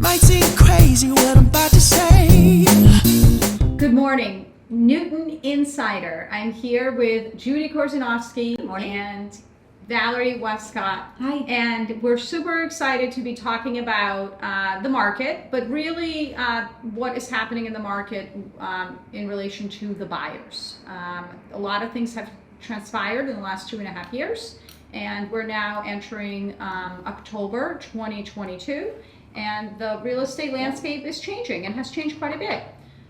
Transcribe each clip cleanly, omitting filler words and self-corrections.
Might seem crazy what I'm about to say. Good morning, Newton Insider. I'm here with Judy Korzenwoski and Valerie Wastcoat. Hi. And we're super excited to be talking about the market, but really what is happening in the market in relation to the buyers. A lot of things have transpired in the last 2.5 years, and we're now entering October 2022, and the real estate landscape is changing and has changed quite a bit.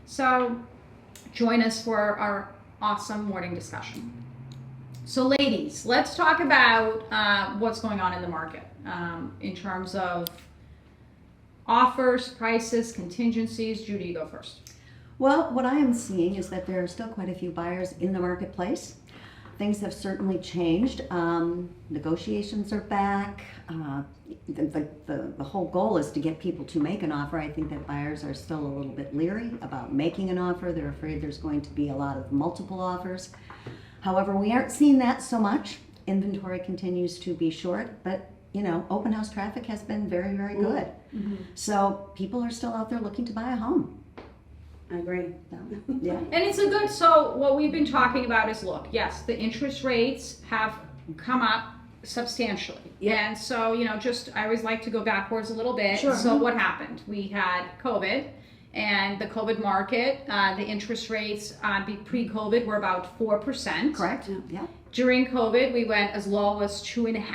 So join us for our awesome morning discussion. So ladies, let's talk about what's going on in the market in terms of offers, prices, contingencies. Judy, you go first. Well, what I am seeing is that there are still quite a few buyers in the marketplace. Things have certainly changed. Negotiations are back. The whole goal is to get people to make an offer. I think that buyers are still a little bit leery about making an offer. They're afraid there's going to be a lot of multiple offers. However, we aren't seeing that so much. Inventory continues to be short, but you know, open house traffic has been very, very good. Mm-hmm. So people are still out there looking to buy a home. I agree. Yeah. And it's a good, so what we've been talking about is, look, yes, the interest rates have come up substantially. Yeah. And so, you know, I always like to go backwards a little bit. Sure. So what happened? We had COVID, and the COVID market, the interest rates pre-COVID were about 4%. Correct. Yeah. During COVID, we went as low as 2.5%,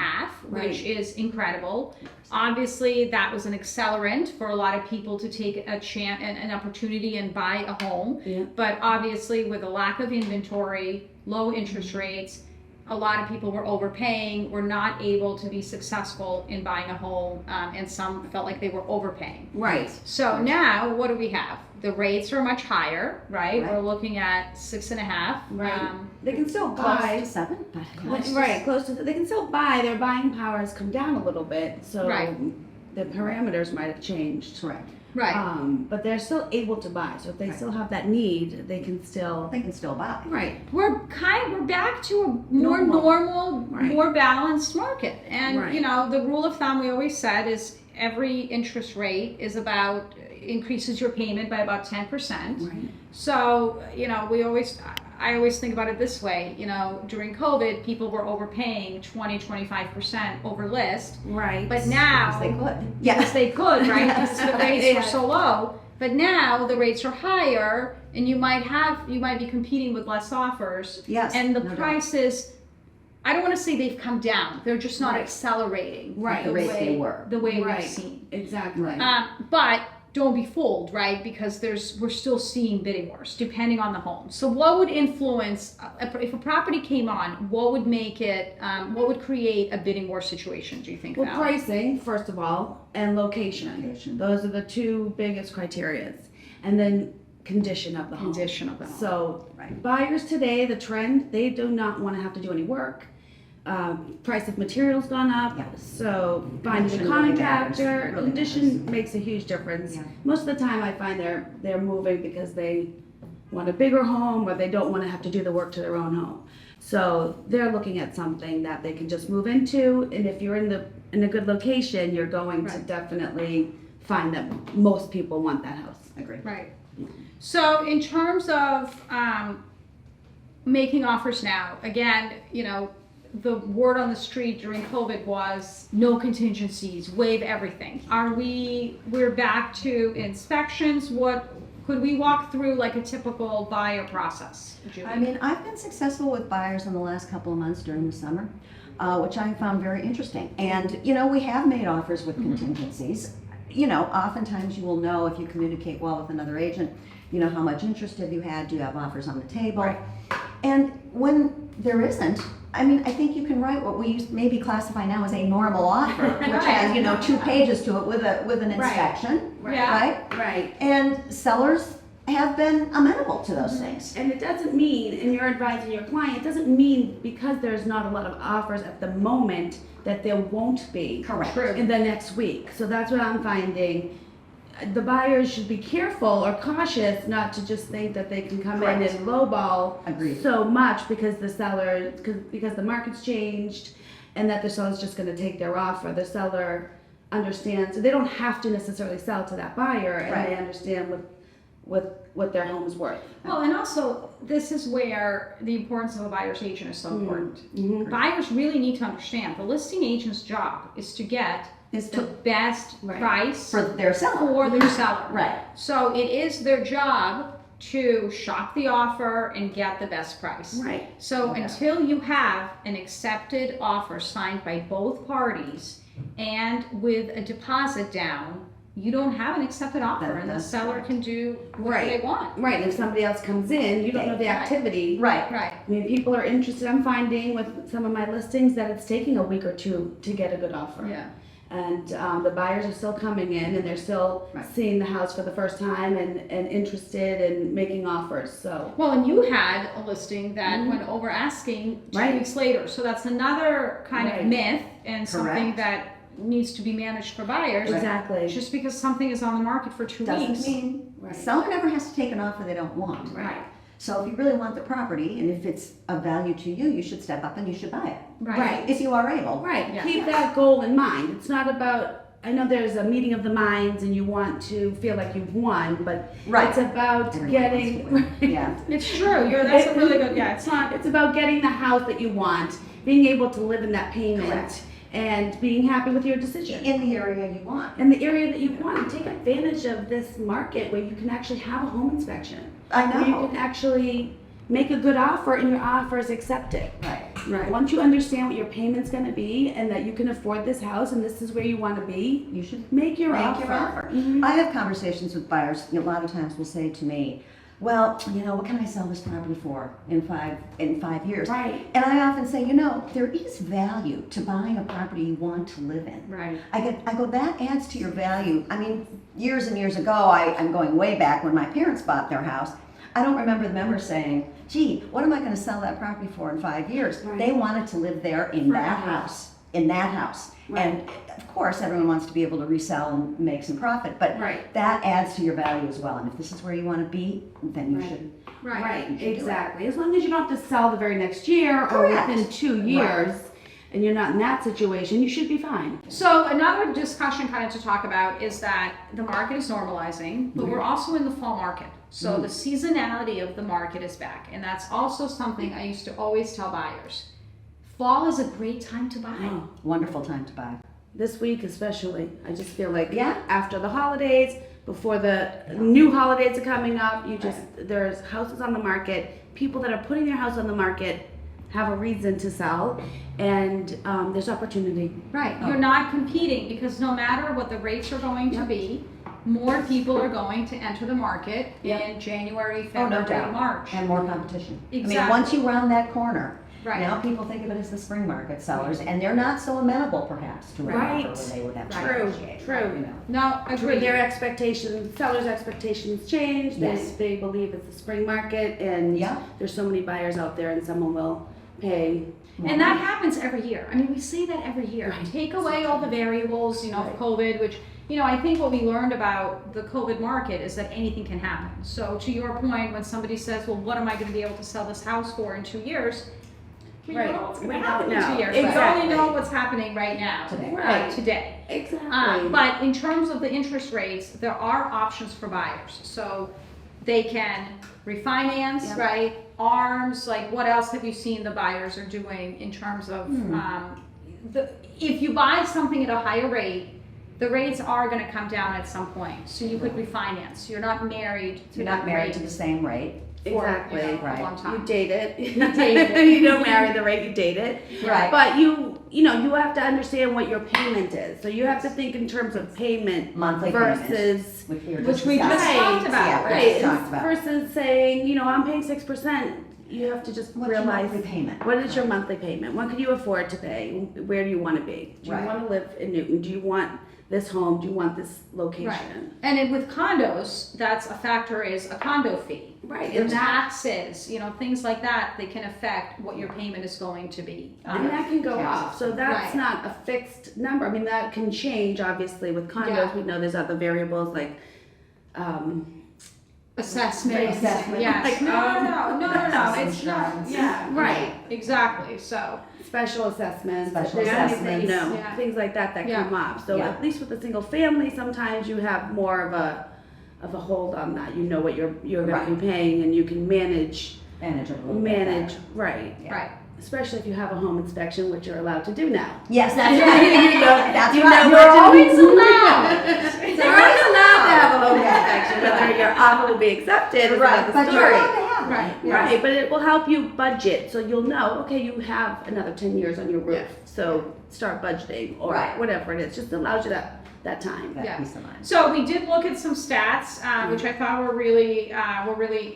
which is incredible. Obviously, that was an accelerant for a lot of people to take a chance, an opportunity and buy a home. Yeah. But obviously, with a lack of inventory, low interest rates, a lot of people were overpaying, were not able to be successful in buying a home, and some felt like they were overpaying. Right. So now, what do we have? The rates are much higher, right? We're looking at 6.5. Right. They can still Close buy. to 7. Right, close to. They can still buy. Their buying power has come down a little bit, so the parameters might have changed. Correct. Right. But they're still able to buy. So if they still have that need, they can still. They can still buy. Right. We're back to a more normal, more balanced market. And you know, the rule of thumb we always said is every interest rate is about increases your payment by about 10%. Right. So, you know, I always think about it this way, you know, during COVID, people were overpaying 20-25% over list. Right. But now, Because they could. yes, they could, right? Because the rates were so low. But now the rates are higher, and you might be competing with less offers. Yes. And the no doubt. prices, I don't want to say they've come down. They're just not accelerating. Right. The rate they were. The way Right. we've seen. Exactly. But don't be fooled, right? Because we're still seeing bidding wars depending on the home. So what would influence, if a property came on, what would make it, what would create a bidding war situation, do you think? Well, pricing, first of all, and location. Those are the two biggest criterias. And then condition of the home. Condition of the home. So buyers today, the trend, they do not want to have to do any work. Price of materials gone up, so finding a Condition really contractor, matters. Really condition matters. makes a huge difference. Yeah. Most of the time I find they're moving because they want a bigger home or they don't want to have to do the work to their own home. So they're looking at something that they can just move into, and if you're in a good location, you're going to definitely find that most people want that house. Agree. Right. So in terms of making offers now, again, you know, the word on the street during COVID was no contingencies, waive everything. We're back to inspections. What could we walk through like a typical buyer process, Judy? I mean, I've been successful with buyers in the last couple of months during the summer, which I found very interesting. And, you know, we have made offers with contingencies. You know, oftentimes you will know if you communicate well with another agent, you know, how much interest have you had, do you have offers on the table? Right. And when there isn't, I mean, I think you can write what we maybe classify now as a normal offer, which has, you know, 2 pages to it with an inspection, right? Right. And sellers have been amenable to those things. And it doesn't mean, and you're advising your client, it doesn't mean because there's not a lot of offers at the moment that there won't be. Correct. In the next week. So that's what I'm finding. The buyers should be careful or cautious not to just think that they can come in and lowball Agreed. so much because because the market's changed and that the seller's just going to take their offer. The seller understand, so they don't have to necessarily sell to that buyer, and Right. they understand what their home is worth. Well, and also, this is where the importance of a buyer's agent is so important. Mm-hmm. Buyers really need to understand the listing agent's job is to get Is the to, best Right. price for their seller. for their seller. Right. So it is their job to shop the offer and get the best price. Right. So Okay. until you have an accepted offer signed by both parties and with a deposit down, you don't have an accepted offer, and the That's seller correct. can do whatever they want. Right, and if somebody else comes in, you don't know the Right. activity. Right. Right. I mean, people are interested. I'm finding with some of my listings that it's taking a week or two to get a good offer. Yeah. And the buyers are still coming in, and they're still Right. seeing the house for the first time and interested in making offers. So Well, and you had a listing that Mm-hmm. went over asking 2 Right. weeks later. So that's another kind Right. of myth and something Correct. that needs to be managed for buyers. exactly. Just because something is on the market for 2 weeks. Doesn't mean Right. the seller never has to take an offer they don't want. Right. So if you really want the property, and if it's of value to you, you should step up and you should buy it. Right. If you are able. Right. Yeah. Keep that goal in mind. It's not about. I know there's a meeting of the minds, and you want to feel like you've won, but Right. it's about Everyone getting. wants to win. Yeah. It's true. That's a really good. Yeah, it's not. It's about getting the house that you want, being able to live in that payment, Correct. and being happy with your decision. In the area you want. In the area that you want, take advantage of this market where you can actually have a home inspection. I Where you know. can actually make a good offer and your offer is accepted. Right. Right. Once you understand what your payment's going to be and that you can afford this house and this is where you want to be, You should make your make offer. your offer. Mhm. I have conversations with buyers. A lot of times will say to me, "Well, what can I sell this property for in 5 years?" Right. And I often say, there is value to buying a property you want to live in. Right. I go, that adds to your value. I mean, years and years ago, I'm going way back when my parents bought their house. I don't remember them ever saying, "Gee, what am I going to sell that property for in 5 years?" Right. They wanted to live there in that Right. house. In that house. Right. And of course, everyone wants to be able to resell and make some profit, but Right. that adds to your value as well. And if this is where you want to be, then you Right. should. Right, You should do it. exactly. As long as you don't have to sell the very next year or Correct. within 2 years and you're not in that situation, you should be fine. So another discussion kind of to talk about is that the market is normalizing, but we're also in the fall market. So the seasonality of the market is back, and that's also something I used to always tell buyers. Fall is a great time to buy. Oh, Wonderful time to buy. this week especially, I just feel like Yeah. after the holidays, before the new holidays are coming up, there's houses on the market. People that are putting their house on the market have a reason to sell, and there's opportunity. Right. Oh. You're not competing because no matter what the rates are going to Yep. be, more people are going to enter the market Yep. in January, Oh, no February, doubt. March. And more competition. I Exactly. mean, once you round that corner, Right. now people think of it as the spring market sellers, and they're not so amenable perhaps to an Right. offer when they would have to True, negotiate. true. No, True, agree. their expectations, sellers' expectations change. Yes. They believe it's the spring market, and Yeah. there's so many buyers out there, and someone will pay. And that happens every year. I mean, we see that every year. Right. Take away all the variables, of Right. COVID, which, I think what we learned about the COVID market is that anything can happen. So to your point, when somebody says, well, what am I going to be able to sell this house for in 2 years? We don't Right. know what's going We to don't happen in know. 2 years. Exactly. We only know what's happening right now. Today. Right. Today. Exactly. But in terms of the interest rates, there are options for buyers. So they can refinance, Yep. right? ARMs, like what else have you seen the buyers are doing in terms of, if you buy something at a higher rate, the rates are going to come down at some point. So you could refinance. You're not married to You're not that married rate to the same rate. for, Exactly. a Right. long You time. date it. You date it. You don't marry the rate, you date it. Right. But you have to understand what your payment is. So you have to think in terms of payment Monthly payment. versus Which we were Which we just discussing. talked about, Yeah, we right? just talked about. Versus saying, I'm paying 6%. You have to just What's your realize monthly payment? what is your monthly payment? What can you afford to pay? Where do you want to be? Do you Right. want to live in Newton? Do you want this home? Do you want this location? Right. And then with condos, that's a factor is a condo fee. Right. The And that, taxes, things like that, they can affect what your payment is going to be. and that can go Taxes. up. So that's Right. not a fixed number. I mean, that can change, obviously. With condos, Yeah. we know there's other variables like assessment. Assessment. Yes. Like, No. It's not. Insurance. Yeah. Right. Exactly. So. Special assessments, Special if there's anything, assessments. you know, Yeah. things like that Yeah. come up. So Yeah. at least with a single family, sometimes you have more of a hold on that. You know what you're going to be paying, and you can manage. Manage it a little bit Manage, better. right. Yeah. Right. Especially if you have a home inspection, which you're allowed to do now. Yes, that's right. That's You right. know You're what to- always allowed. It's always allowed to have a home inspection, whether your offer will be accepted is Right, another but you're story. allowed to have one. Right. Yes. Right, but it will help you budget, so you'll know, okay, you have another 10 years on your roof, Yeah. so start budgeting, or Right. whatever it is, just allows you that time. That Yeah. peace of mind. So we did look at some stats, which I thought were really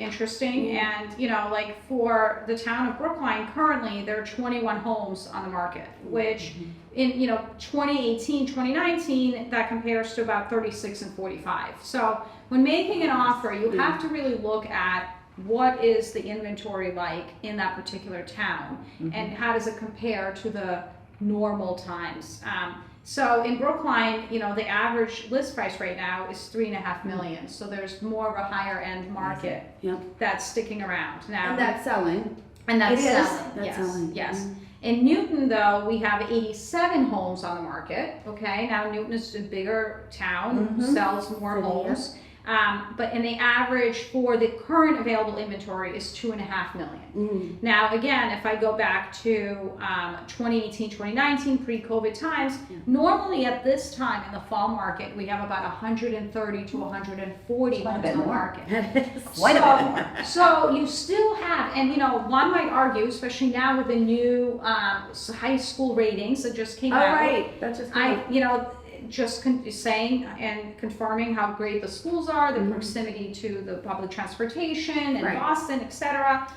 interesting. And like for the town of Brookline, currently there are 21 homes on the market, which in 2018, 2019, that compares to about 36 and 45. So when making an offer, you have to really look at what is the inventory like in that particular town, and how does it compare to the normal times. So in Brookline, the average list price right now is $3.5 million. So there's more of a higher end market Yep. that's sticking around now. And that's selling. And that's It is. selling. That's Yes. selling. Yes. In Newton, though, we have 87 homes on the market. Okay, now Newton is a bigger town, sells more City, homes. But the average for the current available inventory is $2.5 million. Now, again, if I go back to 2018, 2019, pre-COVID times, normally at this time in the fall market, we have about 130 to 140 Quite a homes bit on the more. market. Quite a bit more. So you still have, and one might argue, especially now with the new high school ratings that just came Oh, out. right, that's just Saying and confirming how great the schools are, the proximity to the public transportation in Right. Boston, etc.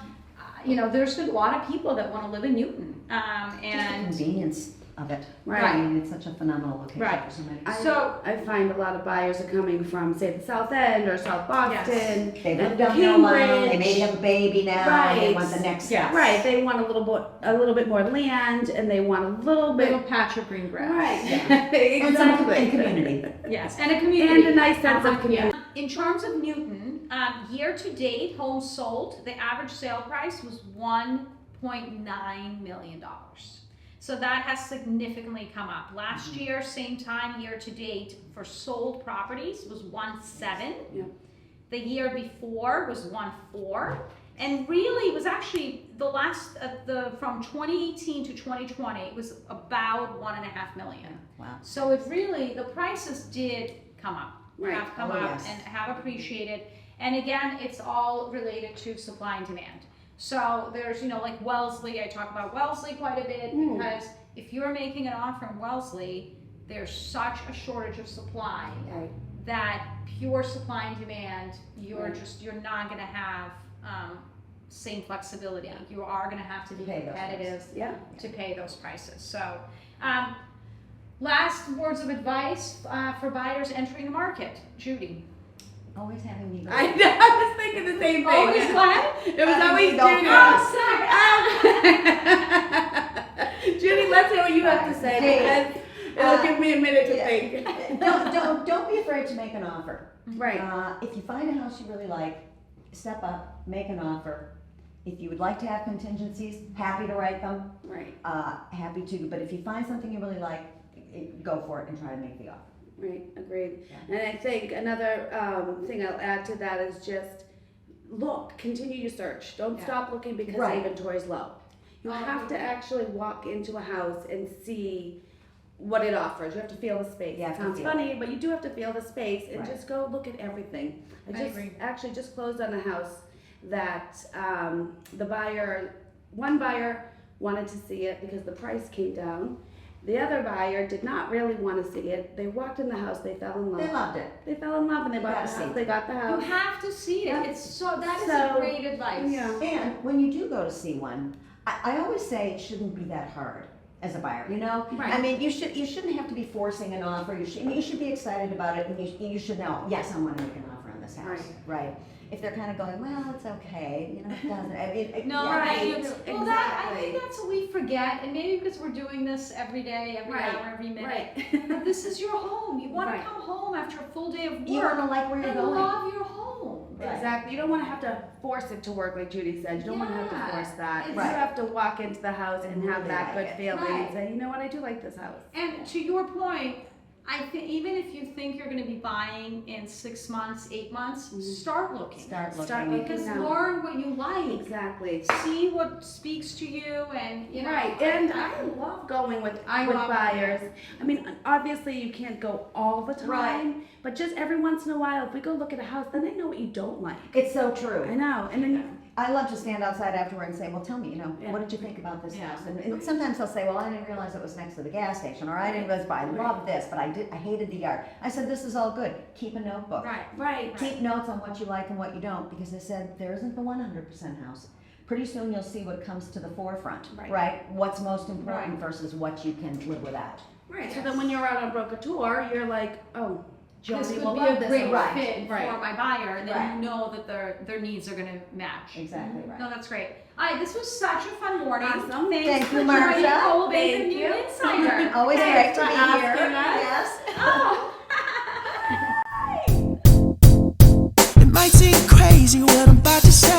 There's a lot of people that want to live in Newton, Just the and convenience of it. Right. I mean, it's such a phenomenal location Right. for so many. I find a lot of buyers are coming from, say, the South End or South Boston. They and lived down there a while, they Cambridge. maybe have a baby now, they Right. want the next Yeah. step. Right, they want a little bit more land, and they want a little bit. little patch of green grass. Right. And some Exactly. community. Yes, and a community. And a nice sense of community. In terms of Newton, year to date, homes sold, the average sale price was $1.9 million. So that has significantly come up. Last year, same time, year to date, for sold properties was 1.7. Yeah. The year before was 1.4. And really, it was actually the last, from 2018 to 2020, it was about 1.5 million. Wow. So it really, the prices did come up, Right. have come Oh, up yes. and have appreciated. And again, it's all related to supply and demand. So there's, like Wellesley, I talk about Wellesley quite a bit because if you're making an offer in Wellesley, there's such a shortage of supply Right. that pure supply and demand, you're not going to have same flexibility. You are going to have to be Pay those competitive Yeah. to pay those prices. So, last words of advice for buyers entering the market, Judy. Always having me go. I know, I was thinking the same thing. Always what? It was always Don't Judy. go. Judy, let's hear what you have to say, Hey, because it'll give me a minute to yeah. think. Don't be afraid to make an offer. Right. If you find a house you really like, step up, make an offer. If you would like to have contingencies, happy to write them, Right. happy to. But if you find something you really like, go for it and try to make the offer. Right, agreed. Yeah. And I think another thing I'll add to that is just look, continue your search. Don't Yeah. stop looking because Right. inventory is low. You have to actually walk into a house and see what it offers. You have to feel the space. You have It to sounds feel funny, but you do have to feel the space and Right. just go look at everything. I agree. Actually just closed on a house that one buyer wanted to see it because the price came down. The other buyer did not really want to see it. They walked in the house, they fell in love. They loved it. They fell in love and they bought gotta the see house. it. They got the You house. have to see it. Yeah. That is So, great advice. Yeah. And when you do go to see one, I always say it shouldn't be that hard as a buyer. Right. I mean, you shouldn't have to be forcing an offer. You should be excited about it, and you should know. Yes, I want to make an offer on this house. Right. If they're kind of going, well, it's okay. It doesn't. I mean, No, yeah. Right. Well, I think Exactly. that's what we forget, and maybe because we're doing this every day, every Right. hour, every minute. Right. But this is your home. You want Right. to come home after a full day of You want work to like where you're and going. love your home. Exactly. You don't want to have to force it to work, like Judy said. You don't want to have to force that. Right. You have to walk into the house and have Really that like good it. feeling Right. and say, you know what, I do like this house. And to your point, I think even if you think you're going to be buying in 6 months, 8 months, start looking. Start looking. Start looking Because now. learn what you like. Exactly. See what speaks to you, and you know. Right, and I love going with love buyers. I mean, obviously you can't go all the time, Right. but just every once in a while, if we go look at a house, then I know what you don't like. It's so I true. know, and then I love to stand outside afterward and say, well, tell me, Yeah. what did you think about this Yeah. house? And sometimes they'll say, well, I didn't realize it was next to the gas station, or I didn't realize, but I love this, but I hated the yard. I said, this is all good. Keep a notebook. Right. Keep notes on what you like and what you don't, because I said, there isn't the 100% house. Pretty soon you'll see what comes to the forefront, Right. right? What's most important Right. versus what you can live without. right. So then when you're out on broker tour, you're like, oh, This Jody could will be love a this. great Right. fit Right. for my buyer, and then Right. you know that their needs are going to match. Exactly right. No, that's great. All right, this was such a fun morning. Awesome. Thanks Thank for you, joining Marsha. Coldwell, the Thank new you. insider. Always great Thanks to for be asking here. us. Yes. Oh. It might seem crazy what I'm about to say.